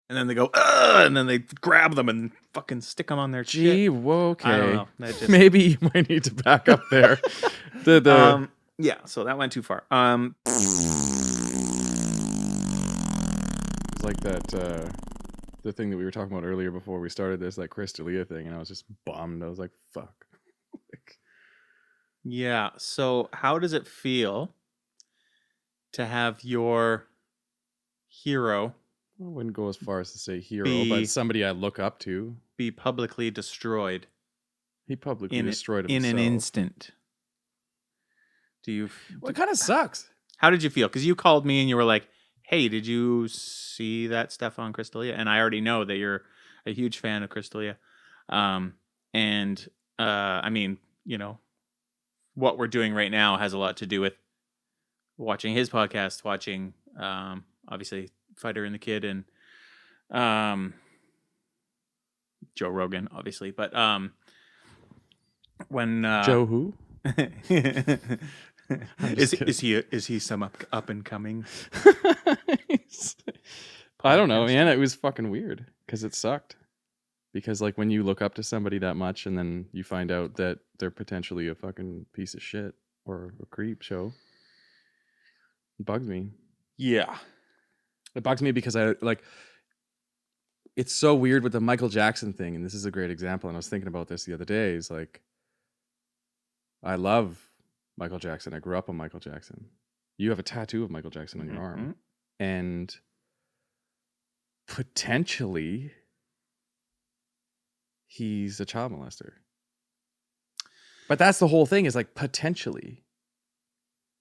and then they go, ugh, and then they grab them and fucking stick them on their Gee, shit. okay. I don't know. That just... Maybe you might need to back up there. Yeah, so that went too far. It's like that, the thing that we were talking about earlier before we started this, like Chris D'Elia thing, and I was just bummed. I was like, fuck. Yeah, so how does it feel to have your hero... I wouldn't go as far as to say hero, but somebody I look up to... be publicly destroyed? He publicly destroyed himself. In an instant. Well, it kind of sucks. How did you feel? Because you called me and you were like, hey, did you see that stuff on Chris D'Elia? And I already know that you're a huge fan of Chris D'Elia. I mean, you know, what we're doing right now has a lot to do with watching his podcast, watching, obviously, Fighter and the Kid and Joe Rogan, obviously. But when... Joe who? Is he some up and coming? I don't know, man. It was fucking weird because it sucked. Because like when you look up to somebody that much and then you find out that they're potentially a fucking piece of shit or a creep show, it bugs me. Yeah, it bugs me because it's so weird with the Michael Jackson thing, and this is a great example. And I was thinking about this the other day. Is like, I love Michael Jackson. I grew up on Michael Jackson. You have a tattoo of Michael Jackson on your arm. And potentially he's a child molester. But that's the whole thing, is like potentially.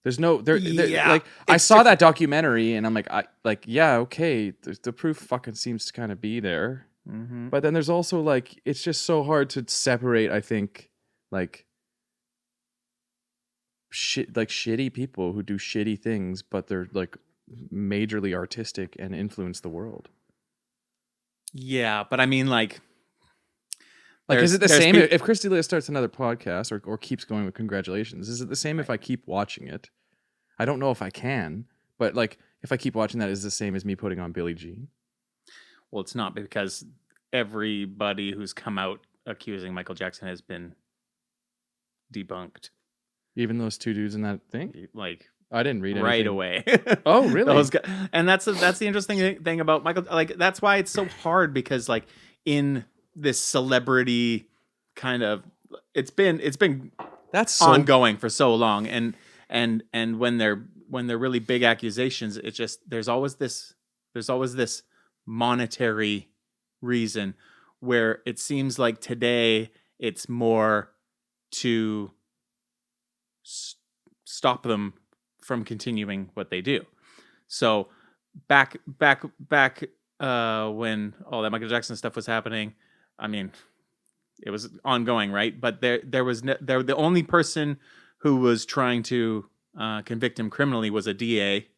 There's no like I saw that documentary and I'm like, yeah, okay, the proof fucking seems to kind of be there. Mm-hmm. But then there's also like, it's just so hard to separate, I think, like shitty people who do shitty things, but they're like majorly artistic and influence the world. Yeah, but I mean, like is it the same if Chris D'Elia starts another podcast or keeps going with congratulations? Is it the same if I keep watching it? I don't know if I can, but like if I keep watching that, is it the same as me putting on Billie Jean? Well, it's not, because everybody who's come out accusing Michael Jackson has been debunked. Even those two dudes in that thing? Like, I didn't read it right away. Oh, really? Those guys, and that's the interesting thing about Michael. Like, that's why it's so hard, because like in this celebrity kind of, it's been that's ongoing for so long, and when they're really big accusations, it's just there's always this monetary reason, where it seems like today it's more to stop them from continuing what they do. So back when all that Michael Jackson stuff was happening, I mean, it was ongoing, right? But there was the only person who was trying to convict him criminally was a DA.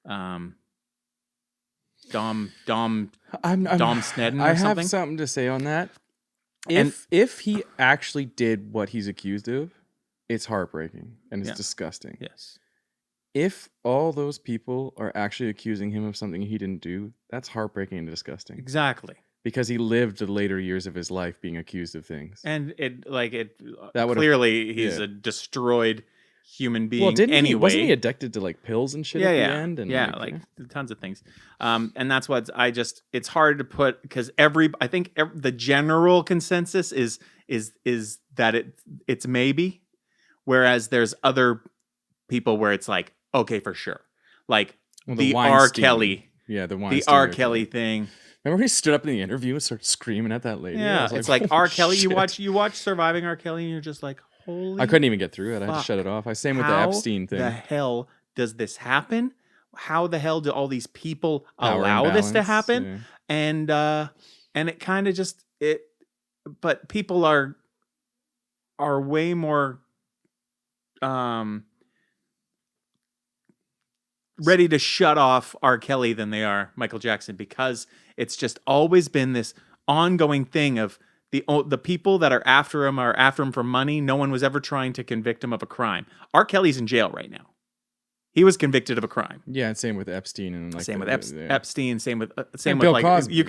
Dom Snedden or I something. have something to say on that. If he actually did what he's accused of, it's heartbreaking and it's disgusting. Yes. If all those people are actually accusing him of something he didn't do, that's heartbreaking and disgusting. Exactly. Because he lived the later years of his life being accused of things. And he's a destroyed human being. Well, wasn't he addicted to like pills and shit at the end? And like tons of things. And that's what it's hard to put, because I think the general consensus is that it's maybe, whereas there's other people where it's like, okay, for sure. Like the R. Kelly. Yeah, the R. Kelly thing. Remember he stood up in the interview and started screaming at that lady? Yeah, it's like R. Kelly. Shit. You watch Surviving R. Kelly, and you're just like, holy! I couldn't even get through it. I had to shut it off. Same with the Epstein thing. How the hell does this happen? How the hell do all these people allow this to happen? Yeah. And it kind of just it. But people are way more ready to shut off R. Kelly than they are Michael Jackson, because it's just always been this ongoing thing of the people that are after him for money. No one was ever trying to convict him of a crime. R. Kelly's in jail right now. He was convicted of a crime. Yeah, and same with Epstein and like Same with Epstein. Same with Bill like Cosby. you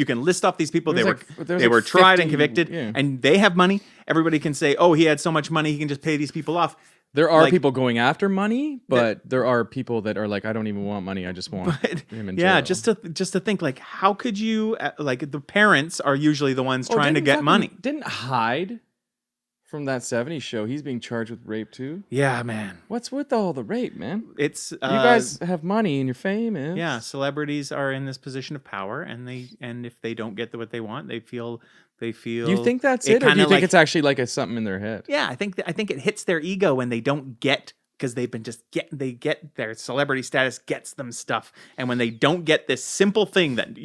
can list off these people. They There's were like tried 50, and convicted, yeah. and they have money. Everybody can say, "Oh, he had so much money, he can just pay these people off." There are like- people going after money, but there are people that are like, I don't even want money. I just want him in jail. just to think, like, how could you like the parents are usually the ones trying to didn't get fucking- money. Didn't Hyde from that 70s show, he's being charged with rape too? Yeah, man. What's with all the rape, man? It's You guys have money and you're famous. yeah, celebrities are in this position of power, and if they don't get what they want, they feel. Do you think that's it, or do you think it's actually like something in their head? Yeah, I think it hits their ego when they don't get, because they've been just they get their celebrity status gets them stuff, and when they don't get this simple thing that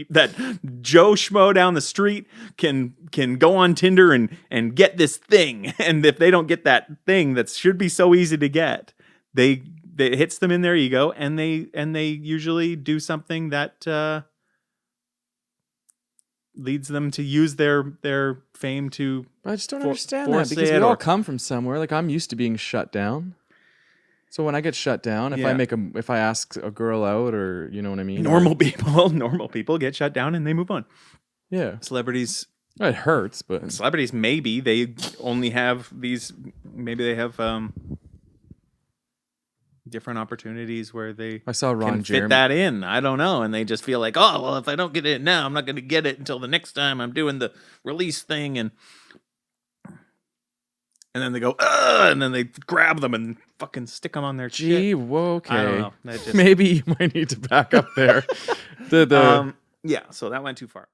Joe Schmo down the street can go on Tinder and get this thing, and if they don't get that thing that should be so easy to get, it hits them in their ego, and they usually do something that leads them to use their fame to. But I just don't understand that, because we all come from somewhere. Like, I'm used to being shut down. So when I get shut down, if I ask a girl out, or you know what I mean, normal people get shut down and they move on. Yeah, celebrities. It hurts, but celebrities, maybe they only have these. Maybe they have different opportunities where they I saw Ron can Jeremy fit that in. I don't know, and they just feel like, oh well, if I don't get it now, I'm not going to get it until the next time I'm doing the release thing, and then they go, and then they grab them and fucking stick them on their Gee, shit. okay. I don't know. Maybe you might need to back up there. Yeah, so that went too far.